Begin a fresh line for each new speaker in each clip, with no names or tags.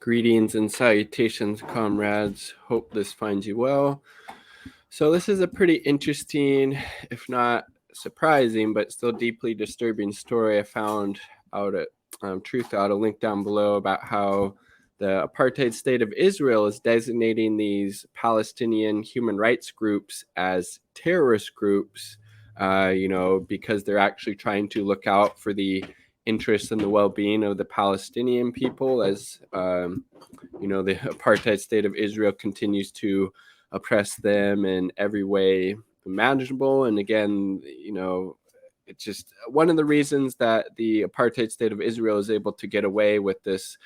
Greetings and salutations, comrades. Hope this finds you well. So this is a pretty interesting, if not surprising, but still deeply disturbing story I found out at Truth Out, a link down below about how the apartheid state of Israel is designating these Palestinian human rights groups as terrorist groups, because they're actually trying to look out for the interests and the well-being of the Palestinian people as, the apartheid state of Israel continues to oppress them in every way imaginable. And again, it's just one of the reasons that the apartheid state of Israel is able to get away with this,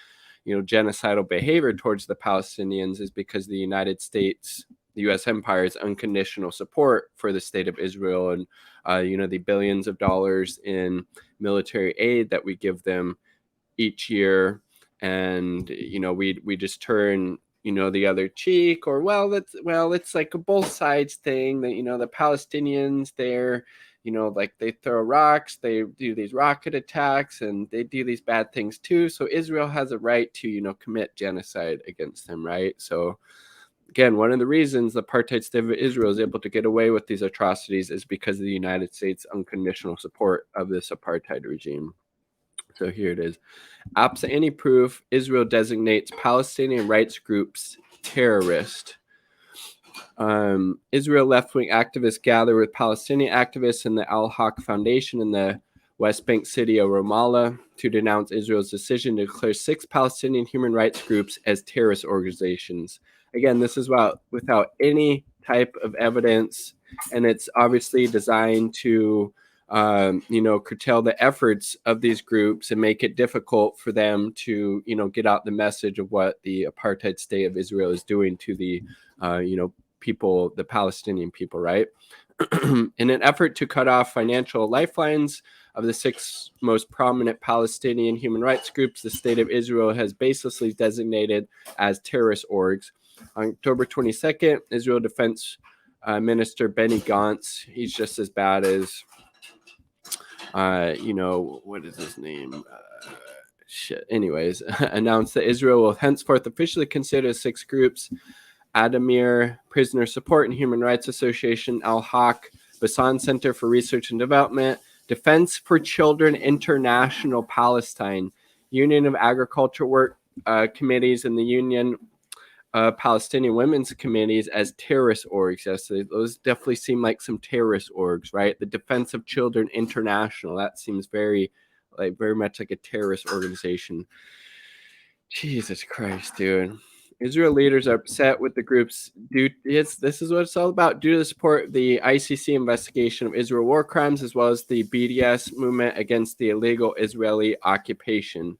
genocidal behavior towards the Palestinians is because the United States, the U.S. empire's unconditional support for the state of Israel and, the billions of dollars in military aid that we give them each year. And, we just turn, the other cheek, or it's like a both sides thing that, the Palestinians, they're, like they throw rocks, they do these rocket attacks, and they do these bad things too. So Israel has a right to, commit genocide against them, right? So again, one of the reasons the apartheid state of Israel is able to get away with these atrocities is because of the United States' unconditional support of this apartheid regime. So here it is. Absent any proof, Israel designates Palestinian rights groups terrorist. Israel left-wing activists gather with Palestinian activists in the Al-Haq Foundation in the West Bank city of Ramallah to denounce Israel's decision to declare 6 Palestinian human rights groups as terrorist organizations. Again, this is without any type of evidence, and it's obviously designed to curtail the efforts of these groups and make it difficult for them to, get out the message of what the apartheid state of Israel is doing to the, people, the Palestinian people, right? In an effort to cut off financial lifelines of the 6 most prominent Palestinian human rights groups, the state of Israel has baselessly designated as terrorist orgs. On October 22nd, Israel Defense Minister Benny Gantz, he's just as bad as, what is his name? Anyways, announced that Israel will henceforth officially consider 6 groups: Adamir Prisoner Support and Human Rights Association, Al-Haq, Basan Center for Research and Development, Defense for Children International Palestine, Union of Agriculture Work Committees, and the Union Palestinian Women's Committees as terrorist orgs. Yes, those definitely seem like some terrorist orgs, right? The Defense of Children International, that seems very much like a terrorist organization. Jesus Christ, dude. Israel leaders are upset with the groups this is what it's all about, due to the support of the ICC investigation of Israel war crimes, as well as the BDS movement against the illegal Israeli occupation.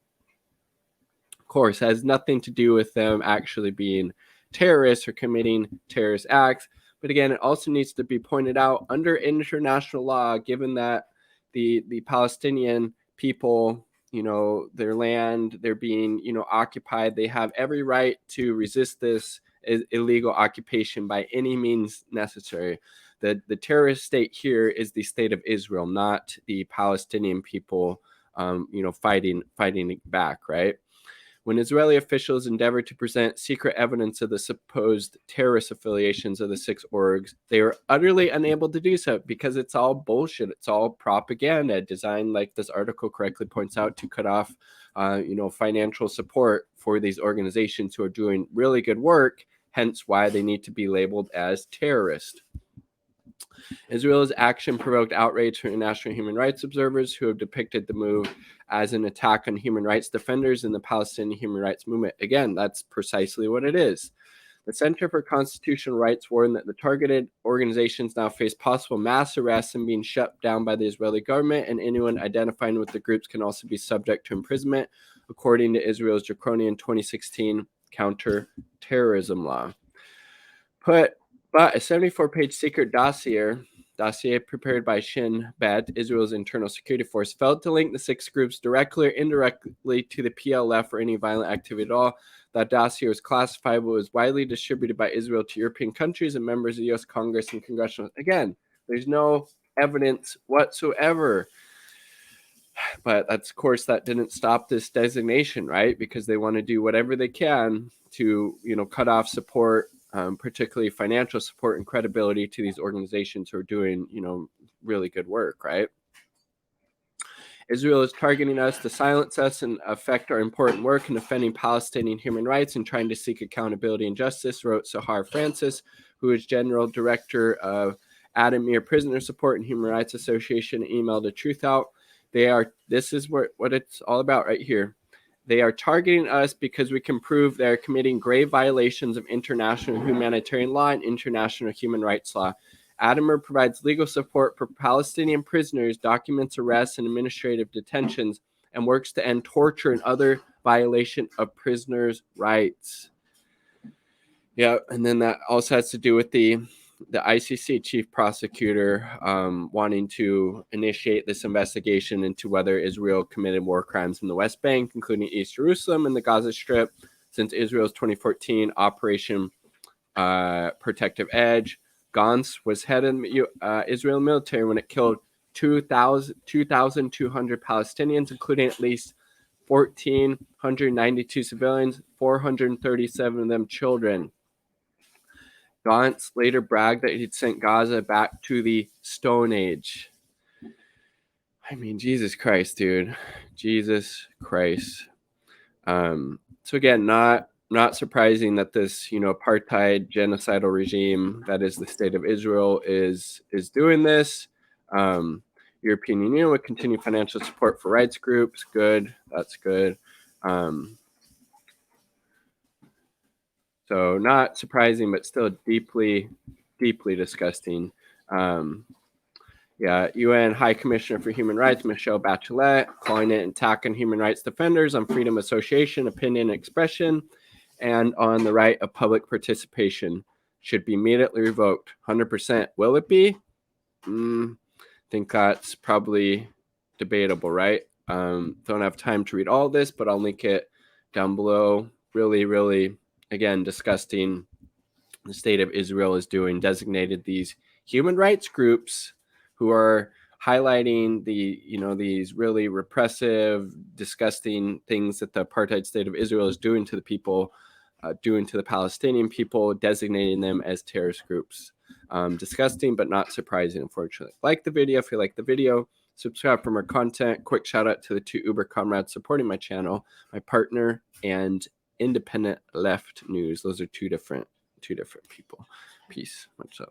Of course, has nothing to do with them actually being terrorists or committing terrorist acts. But again, it also needs to be pointed out under international law, given that the Palestinian people, their land, they're being, occupied. They have every right to resist this illegal occupation by any means necessary. The terrorist state here is the state of Israel, not the Palestinian people, fighting back, right? When Israeli officials endeavored to present secret evidence of the supposed terrorist affiliations of the 6 orgs, they were utterly unable to do so because it's all bullshit. It's all propaganda designed, like this article correctly points out, to cut off, financial support for these organizations who are doing really good work, hence why they need to be labeled as terrorist. Israel's action provoked outrage from international human rights observers who have depicted the move as an attack on human rights defenders in the Palestinian human rights movement. Again, that's precisely what it is. The Center for Constitutional Rights warned that the targeted organizations now face possible mass arrests and being shut down by the Israeli government, and anyone identifying with the groups can also be subject to imprisonment, according to Israel's draconian 2016 counter-terrorism law. But a 74-page secret dossier prepared by Shin Bet, Israel's internal security force, failed to link the 6 groups directly or indirectly to the PLF or any violent activity at all. That dossier was classified but was widely distributed by Israel to European countries and members of the U.S. Congress and congressional. Again, there's no evidence whatsoever. But that's, of course, that didn't stop this designation, right? Because they want to do whatever they can to, cut off support, particularly financial support and credibility to these organizations who are doing, really good work, right? Israel is targeting us to silence us and affect our important work in defending Palestinian human rights and trying to seek accountability and justice, wrote Sahar Francis, who is General Director of Adamir Prisoner Support and Human Rights Association, emailed the truth out. This is what it's all about right here. They are targeting us because we can prove they're committing grave violations of international humanitarian law and international human rights law. Adamir provides legal support for Palestinian prisoners, documents arrests and administrative detentions, and works to end torture and other violation of prisoners' rights. Yeah, and then that also has to do with the ICC chief prosecutor wanting to initiate this investigation into whether Israel committed war crimes in the West Bank, including East Jerusalem and the Gaza Strip, since Israel's 2014 Operation Protective Edge. Gantz was head of Israel military when it killed 2,200 Palestinians, including at least 1,492 civilians, 437 of them children. Gantz later bragged that he'd sent Gaza back to the Stone Age. I mean, Jesus Christ, dude. Jesus Christ. So again, not surprising that this, apartheid genocidal regime that is the state of Israel is doing this. European Union would continue financial support for rights groups. Good. That's good. So not surprising, but still deeply, deeply disgusting. UN High Commissioner for Human Rights, Michelle Bachelet, calling it an attack on human rights defenders, on freedom of association, opinion, and expression, and on the right of public participation. Should be immediately revoked. 100%. Will it be? I think that's probably debatable, right? Don't have time to read all this, but I'll link it down below. Really, really, again, disgusting. The state of Israel is doing, designated these human rights groups who are highlighting these really repressive, disgusting things that the apartheid state of Israel is doing to the people, doing to the Palestinian people, designating them as terrorist groups. Disgusting, but not surprising, unfortunately. Like the video if you like the video. Subscribe for more content. Quick shout out to the 2 Uber comrades supporting my channel, my partner, and Independent Left News. Those are two different people. Peace. Much love.